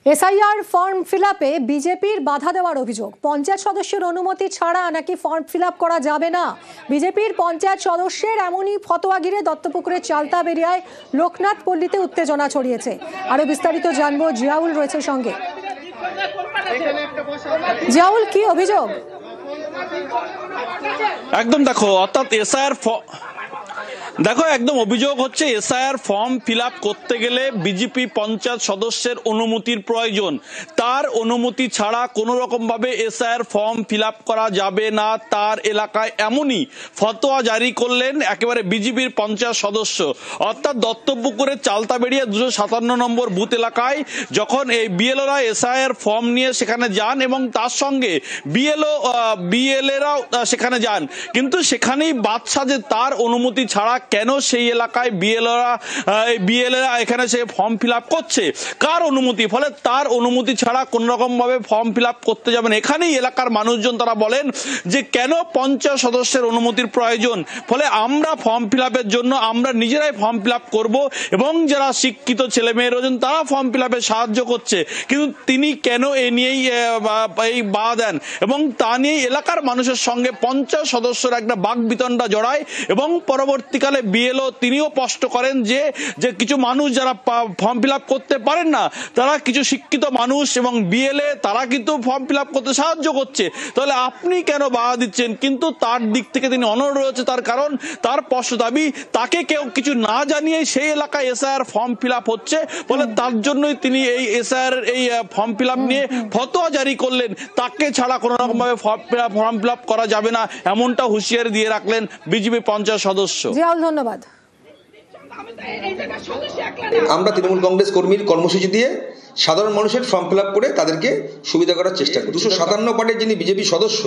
SIR form ফিলআপে বিজেপির বাধা দেওয়ার অভিযোগ। পঞ্চায়েত সদস্যের অনুমতি ছাড়া নাকি ফর্ম ফিলআপ করা যাবে না। বিজেপির পঞ্চায়েত সদস্যের এমনই ফতোয়া ঘিরে দত্তপুকুরের চালতা বেরিয়ায় লোকনাথ পল্লীতে উত্তেজনা ছড়িয়েছে। আরো বিস্তারিত জানবো, জিয়াউল রয়েছে সঙ্গে। জিয়াউল, কি অভিযোগ? একদম দেখো, অর্থাৎ একদম অভিযোগ হচ্ছে এসআইআর ফর্ম ফিলআপ করতে গেলে বিজেপি পঞ্চায়েত সদস্যের অনুমতির প্রয়োজন। তার অনুমতি ছাড়া কোনো রকম ভাবে এসআইআর ফর্ম ফিলআপ করা যাবে না। তার এলাকায় এমনই ফতোয়া জারি করলেন একেবারে বিজেপির পঞ্চায়েত সদস্য। অর্থাৎ দত্তপুকুরের চালতাবেড়িয়া 257 নম্বর বুথ এলাকায় যখন এই বিএলওরা এসআইআর ফর্ম নিয়ে সেখানে যান এবং তার সঙ্গে বিএলএরাও সেখানে যান, কিন্তু সেখানেই বাদ সাজে তার অনুমতি ছাড়া কেন সেই এলাকায় বিএলএরা এখানে সে ফর্ম ফিলআপ করছে, কার অনুমতি? ফলে তার অনুমতি ছাড়া কোন রকম ভাবে ফর্ম ফিলআপ করতে যাবেন। এখানেই এলাকার মানুষজন তারা বলেন যে কেন পঞ্চায়েত সদস্যের অনুমতির প্রয়োজন, ফলে আমরা ফর্ম ফিলআপের জন্য আমরা নিজেরাই ফর্ম ফিলআপ করব এবং যারা শিক্ষিত ছেলে মেয়ে রয়েছেন তারা ফর্ম ফিলআপে সাহায্য করছে, কিন্তু তিনি কেন এ নিয়েই এই বাধা দেন এবং তা নিয়ে এলাকার মানুষের সঙ্গে পঞ্চায়েত সদস্যরা একটা বাকবিতণ্ডা জড়ায় এবং পরবর্তীকালে বিএলও তিনিও স্পষ্ট করেন যে কিছু মানুষ যারা ফর্ম ফিলআপ করতে পারেন না, তারা কিছু শিক্ষিত মানুষ এবং বিএলএ তারা কিন্তু ফর্ম ফিলআপ করতে সাহায্য করছে, তাহলে আপনি কেন বাধা দিচ্ছেন? কিন্তু তার দিক থেকে তিনি অনড় রয়েছে, তার কারণ তার স্পষ্ট দাবি তাকে কেউ কিছু না জানিয়ে সেই এলাকায় এসআইআর ফর্ম ফিলআপ হচ্ছে, ফলে তার জন্যই তিনি এই এসআইআর এই ফর্ম ফিলআপ নিয়ে ফতোয়া জারি করলেন। তাকে ছাড়া কোনো রকম ভাবে ফর্ম ফিলআপ করা যাবে না, এমনটা হুঁশিয়ারি দিয়ে রাখলেন বিজেপি পঞ্চায়েত সদস্য। ধন্যবাদ। আমরা তৃণমূল কংগ্রেস কর্মীর কর্মসূচি দিয়ে সাধারণ মানুষের ফর্ম ফিল আপ করে তাদেরকে সুবিধা করার চেষ্টা করি। 257 পার্টির যিনি বিজেপি সদস্য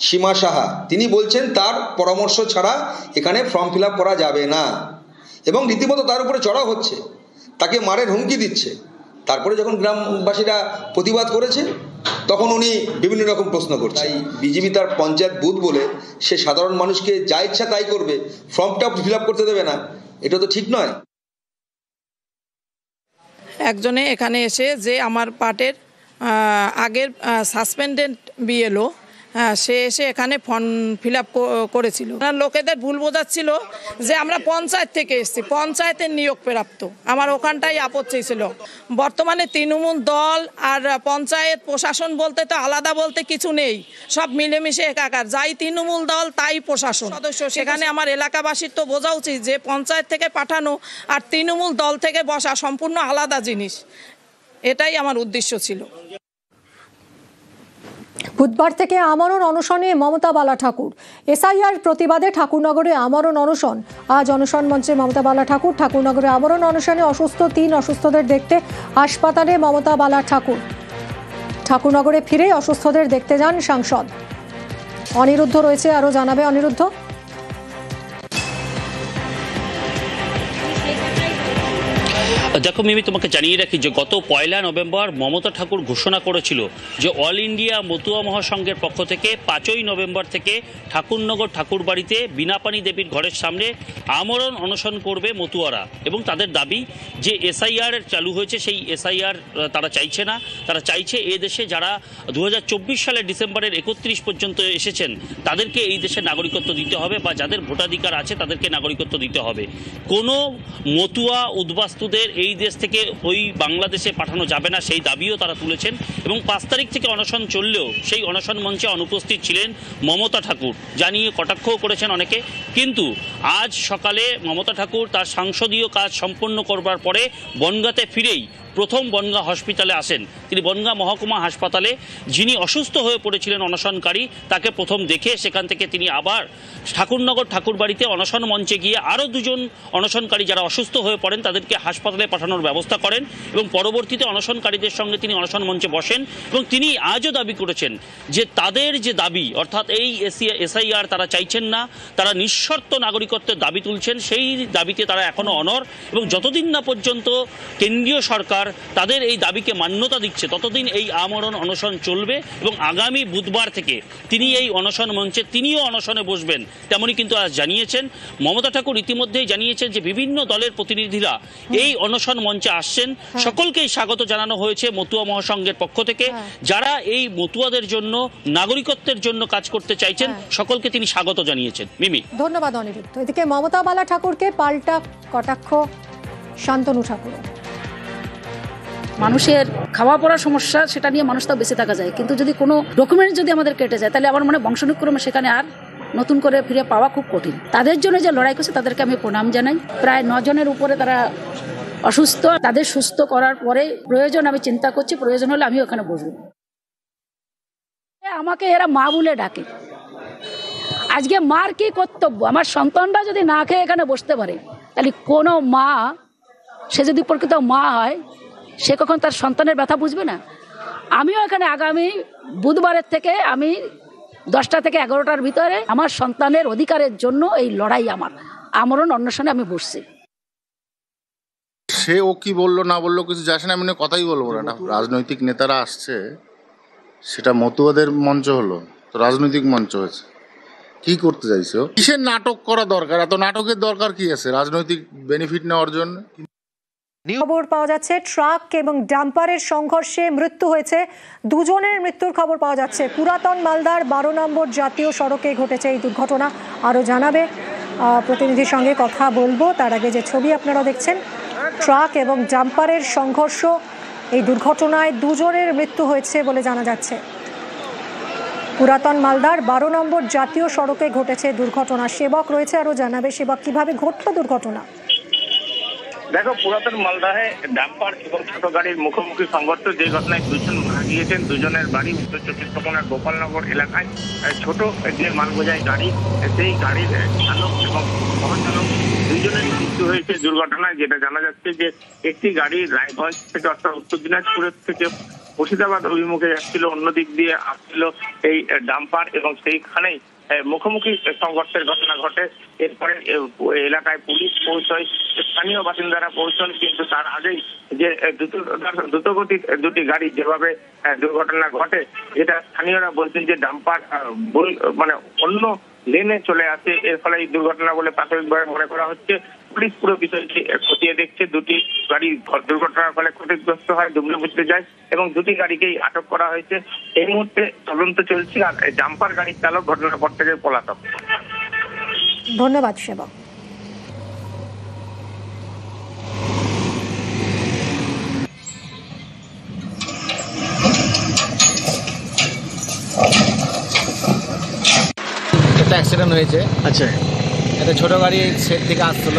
সীমা সাহা, তিনি বলছেন তার পরামর্শ ছাড়া এখানে ফর্ম ফিল আপ করা যাবে না এবং রীতিমতো তার উপরে চড়াও হচ্ছে, তাকে মারের হুমকি দিচ্ছে। তারপরে যখন গ্রামবাসীরা প্রতিবাদ করেছে তখন উনি বিভিন্ন রকম প্রশ্ন করছে। বিজেপি তার পঞ্চায়েত বুথ বলে সে সাধারণ মানুষকে যা ইচ্ছা তাই করবে, ফর্মটা ফিল আপ করতে দেবে না, এটা তো ঠিক নয়। একজনে এখানে এসে যে আমার পার্টের আগের সাসপেন্ডেড বিএলও, সে এসে এখানে ফর্ম ফিল আপ করেছিল। লোকেদের ভুল বোঝাচ্ছিল যে আমরা পঞ্চায়েত থেকে এসেছি, পঞ্চায়েতের নিয়োগ প্রাপ্ত। আমার ওখানটাই আপত্তি ছিল। বর্তমানে তৃণমূল দল আর পঞ্চায়েত প্রশাসন বলতে তো আলাদা বলতে কিছু নেই, সব মিলেমিশে একাকার। যাই তৃণমূল দল তাই প্রশাসন সদস্য। সেখানে আমার এলাকাবাসীর তো বোঝা উচিত যে পঞ্চায়েত থেকে পাঠানো আর তৃণমূল দল থেকে বসা সম্পূর্ণ আলাদা জিনিস। এটাই আমার উদ্দেশ্য ছিল। বুধবার থেকে আমরণ অনশনে মমতা বালা ঠাকুর। এসআইআর প্রতিবাদে ঠাকুরনগরে আমরণ অনশন। আজ অনশন মঞ্চে মমতা বালা ঠাকুর। ঠাকুরনগরে আমরণ অনশনে অসুস্থ 3 অসুস্থদের দেখতে হাসপাতালে মমতা বালা ঠাকুর। ঠাকুরনগরে ফিরে অসুস্থদের দেখতে যান সাংসদ। অনিরুদ্ধ রয়েছে, আরো জানাবে অনিরুদ্ধ। দেখো মিমি, তোমাকে জানিয়ে রাখি যে গত 1 নভেম্বর মমতা ঠাকুর ঘোষণা করেছিল যে অল ইন্ডিয়া মতুয়া মহাসংঘের পক্ষ থেকে 5 নভেম্বর থেকে ঠাকুরনগর ঠাকুরবাড়িতে বিনাপানি দেবীর ঘরের সামনে আমরণ অনশন করবে মতুয়ারা এবং তাদের দাবি যে এসআইআর চালু হয়েছে, সেই এসআইআর তারা চাইছে না। তারা চাইছে এই দেশে যারা 2024 সালের ডিসেম্বরের 31 পর্যন্ত এসেছেন তাদেরকে এই দেশে নাগরিকত্ব দিতে হবে, বা যাদের ভোটাধিকার আছে তাদেরকে নাগরিকত্ব দিতে হবে। কোনো মতুয়া উদ্বাস্তুদের এই দেশ থেকে ওই বাংলাদেশে পাঠানো যাবে না, সেই দাবিও তারা তুলেছেন এবং 5 তারিখ থেকে অনশন চললেও সেই অনশন মঞ্চে অনুপস্থিত ছিলেন মমতা ঠাকুর, জানিয়ে কটাক্ষও করেছেন অনেকে। কিন্তু আজ সকালে মমতা ঠাকুর তার সাংসদীয় কাজ সম্পন্ন করবার পরে বনগাঁতে ফিরেই প্রথম বনগাঁ হসপিটালে আসেন। তিনি বনগাঁ মহকুমা হাসপাতালে যিনি অসুস্থ হয়ে পড়েছিলেন অনশনকারী, তাকে প্রথম দেখে সেখান থেকে তিনি আবার ঠাকুরনগর ঠাকুরবাড়িতে অনশন মঞ্চে গিয়ে আরও 2জন অনশনকারী যারা অসুস্থ হয়ে পড়েন তাদেরকে হাসপাতালে পাঠানোর ব্যবস্থা করেন এবং পরবর্তীতে অনশনকারীদের সঙ্গে তিনি অনশন মঞ্চে বসেন এবং তিনি আজও দাবি করেছেন যে তাদের যে দাবি, অর্থাৎ এই এসআইআর তারা চাইছেন না, তারা নিঃশর্ত নাগরিকত্বের দাবি তুলছেন, সেই দাবিতে তারা এখনও অনড় এবং যতদিন না পর্যন্ত কেন্দ্রীয় সরকার সরকার তাদের এই দাবিকে মান্যতা দিচ্ছে ততদিন এই আমরণ অনশন চলবে এবং আগামী বুধবার থেকে তিনি এই অনশন মঞ্চে তিনিও অনশনে বসবেন তেমনই কিন্তু আজ জানিয়েছেন। মমতা ঠাকুর ইতিমধ্যেই জানিয়েছেন যে বিভিন্ন দলের প্রতিনিধিরা এই অনশন মঞ্চে আসছেন, সকলকেই স্বাগত জানানো হয়েছে মতুয়া মহাসংঘের পক্ষ থেকে। যারা এই মতুয়াদের জন্য নাগরিকত্বের জন্য কাজ করতে চাইছেন সকলকে তিনি স্বাগত জানিয়েছেন। মিমি, ধন্যবাদ অনিরুদ্ধ। এদিকে মমতা বালা ঠাকুরকে পাল্টা কটাক্ষ শান্তনু ঠাকুর। মানুষের খাওয়া পড়ার সমস্যা, সেটা নিয়ে মানুষ তো বেঁচে থাকা যায়, কিন্তু যদি কোনো ডকুমেন্ট যদি আমাদের কেটে যায় তাহলে আমার মনে হয় বংশানুক্রমে সেখানে আর নতুন করে ফিরে পাওয়া খুব কঠিন। তাদের জন্য যে লড়াই করছে তাদেরকে আমি প্রণাম জানাই। প্রায় 9 জনের উপরে তারা অসুস্থ, তাদের সুস্থ করার পরে প্রয়োজন আমি চিন্তা করছি, প্রয়োজন হলে আমি ওখানে বসবো। আমাকে এরা মা বলে ডাকে, আজকে মার কি কর্তব্য? আমার সন্তানরা যদি না খেয়ে এখানে বসতে পারে তাহলে কোনো মা, সে যদি প্রকৃত মা হয়, সে কখন তার সন্তানের ব্যথা বুঝবে না? আমিও এখানে আগামী বুধবারের থেকে আমি 10টা থেকে 11টার ভিতরে আমার সন্তানের অধিকারের জন্য এই লড়াই আমার আমরণ অন্বেষণে আমি বসছি। সে ও কি বললো না বললো কিছু যাচ্ছে না, এমনি কথাই বলবো না। রাজনৈতিক নেতারা আসছে, সেটা মতুয়াদের মঞ্চ হলো তো রাজনৈতিক মঞ্চ হয়েছে। কি করতে চাইছে ও? কিসের নাটক করা দরকার? এত নাটকের দরকার কি আছে রাজনৈতিক বেনিফিট নেওয়ার জন্য? খবর পাওয়া যাচ্ছে ট্রাক এবং ডাম্পারের সংঘর্ষে মৃত্যু হয়েছে, 2 জনের মৃত্যুর খবর পাওয়া যাচ্ছে। পুরাতন মালদার 12 নম্বর জাতীয় সড়কে ঘটেছে এই দুর্ঘটনা। আরও জানাবে প্রতিনিধির সঙ্গে কথা বলবো, তার আগে যে ছবি আপনারা দেখছেন, ট্রাক এবং ডাম্পারের সংঘর্ষ, এই দুর্ঘটনায় 2 জনের মৃত্যু হয়েছে বলে জানা যাচ্ছে। পুরাতন মালদার 12 নম্বর জাতীয় সড়কে ঘটেছে দুর্ঘটনা। সেবক রয়েছে, আরও জানাবে সেবক কিভাবে ঘটল দুর্ঘটনা। দেখো, পুরাতন মালদাহে ডাম্পার এবং ছোট গাড়ির মুখোমুখি সংঘর্ষ, যে ঘটনায় 2 জন মারা গিয়েছেন। 2 জনের বাড়ি উত্তর 24 পরগনার গোপালনগর এলাকায়। ছোট যে মালবোঝাই গাড়ি, সেই গাড়ির চালক এবং সহচালক 2 জনের মৃত্যু হয়েছে দুর্ঘটনায়। যেটা জানা যাচ্ছে যে একটি গাড়ি রায়গঞ্জ থেকে অর্থাৎ উত্তর দিনাজপুরের থেকে মুর্শিদাবাদ অভিমুখে যাচ্ছিল, অন্যদিক দিয়ে আসছিল এই ডাম্পার এবং সেইখানেই মুখোমুখি সংঘর্ষের ঘটনা ঘটে। এরপরে এলাকায় পুলিশ পৌঁছয়, স্থানীয় বাসিন্দারা পৌঁছন, কিন্তু তার আগেই যে দ্রুতগতির 2টি গাড়ি যেভাবে দুর্ঘটনা ঘটে, যেটা স্থানীয়রা বলছেন যে ডাম্পার মানে অন্য লেনে চলে আসে, এর ফলে এই দুর্ঘটনা বলে প্রাথমিকভাবে মনে করা হচ্ছে। পুলিশ পুরো বিষয়টি খতিয়ে দেখছে। 2টি গাড়ি দুর্ঘটনার ফলে ক্ষতিগ্রস্ত হয়, ডুবলে বুঝতে যায় এবং 2টি গাড়িকেই আটক করা হয়েছে। এই মুহূর্তে তদন্ত চলছে, আর ডাম্পার গাড়ির চালক ঘটনার পর থেকে পলাতক। ধন্যবাদ সেবক। একটা অ্যাক্সিডেন্ট হয়েছে। আচ্ছা, একটা ছোট গাড়ি সেট থেকে আসছিল,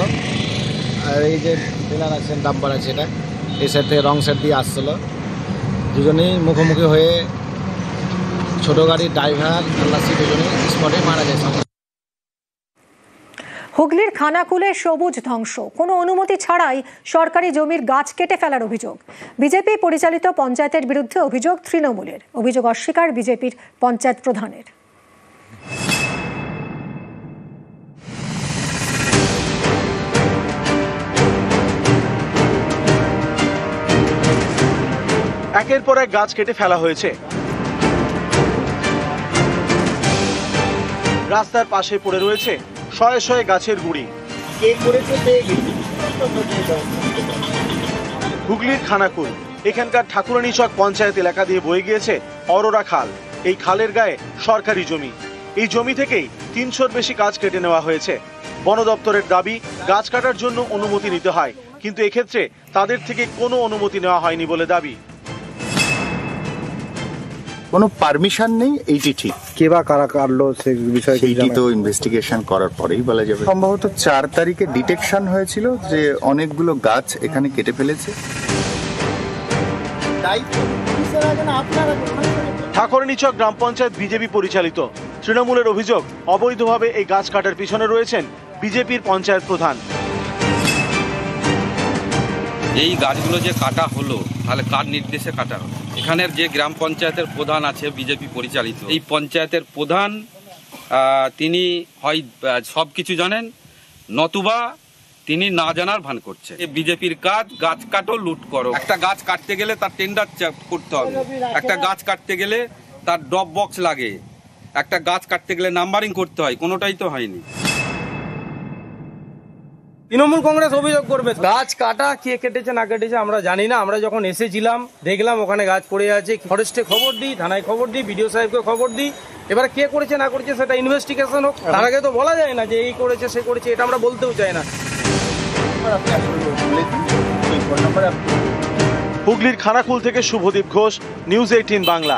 আর এই যে ডিলার আছেন ডাম্পার আছে, এটা এই সাইড থেকে রং সাইড দিয়ে আসছিল। 2জনেই মুখোমুখি হয়ে ছোট গাড়ির ড্রাইভার খালাসি 2জনেই স্পটে মারা যায়। হুগলির খানাকুলে সবুজ ধ্বংস, কোনো অনুমতি ছাড়াই সরকারি জমির গাছ কেটে ফেলার অভিযোগ। বিজেপি পরিচালিত পঞ্চায়েতের বিরুদ্ধে অভিযোগ তৃণমূলের। অভিযোগ অস্বীকার বিজেপির পঞ্চায়েত প্রধানের। একের পর এক গাছ কেটে ফেলা হয়েছে। রাস্তার পাশে পড়ে রয়েছে শয়ে শয়ে গাছের গুঁড়ি। হুগলির খানাকুল, এখানকার ঠাকুরানীচক পঞ্চায়েত এলাকা দিয়ে বয়ে গিয়েছে অরোরা খাল। এই খালের গায়ে সরকারি জমি। এই জমি থেকেই 300-র বেশি গাছ কেটে নেওয়া হয়েছে। বন দপ্তরের দাবি, গাছ কাটার জন্য অনুমতি নিতে হয়, কিন্তু এক্ষেত্রে তাদের থেকে কোনো অনুমতি নেওয়া হয়নি বলে দাবি। কোনো পারমিশন নেই, এইটি ঠিক। কে বা কারা কাটলো সে বিষয়ে সেইটি তো ইনভেস্টিগেশন করার পরেই বলা যাবে। সম্ভবত 4 তারিখে ডিটেকশন হয়েছিল যে অনেকগুলো গাছ এখানে কেটে ফেলেছে। ঠাকুরানীচক গ্রাম পঞ্চায়েত বিজেপি পরিচালিত। তৃণমূলের অভিযোগ, অবৈধভাবে এই গাছ কাটার পিছনে রয়েছেন বিজেপির পঞ্চায়েত প্রধান। এই গাছগুলো যে কাটা হলো, তাহলে কার নির্দেশে কাটা হলো? এখানের যে গ্রাম পঞ্চায়েতের প্রধান আছে বিজেপি পরিচালিত, এই পঞ্চায়েতের প্রধান তিনি হয় সব কিছু জানেন, নতুবা তিনি না জানার ভান করছে। বিজেপির কাজ গাছ কাটো লুট করো। একটা গাছ কাটতে গেলে তার টেন্ডার করতে হবে, একটা গাছ কাটতে গেলে তার ড্রপ বক্স লাগে, একটা গাছ কাটতে গেলে নাম্বারিং করতে হয়, কোনোটাই তো হয়নি। তৃণমূল কংগ্রেস অভিযোগ করবে গাছ কাটা, কে কেটেছে না কেটেছে আমরা জানি না। আমরা যখন এসেছিলাম দেখলাম ওখানে গাছ পড়ে আছে, ফরেস্টে খবর দিই, থানায় খবর দিই, বিডিও সাহেবকে খবর দিই। এবার কে করেছে না করেছে সেটা ইনভেস্টিগেশন হোক, তার আগে তো বলা যায় না যে এই করেছে সে করেছে, এটা আমরা বলতেও চাই না। হুগলির খানাকুল থেকে শুভদীপ ঘোষ, নিউজ 18 বাংলা।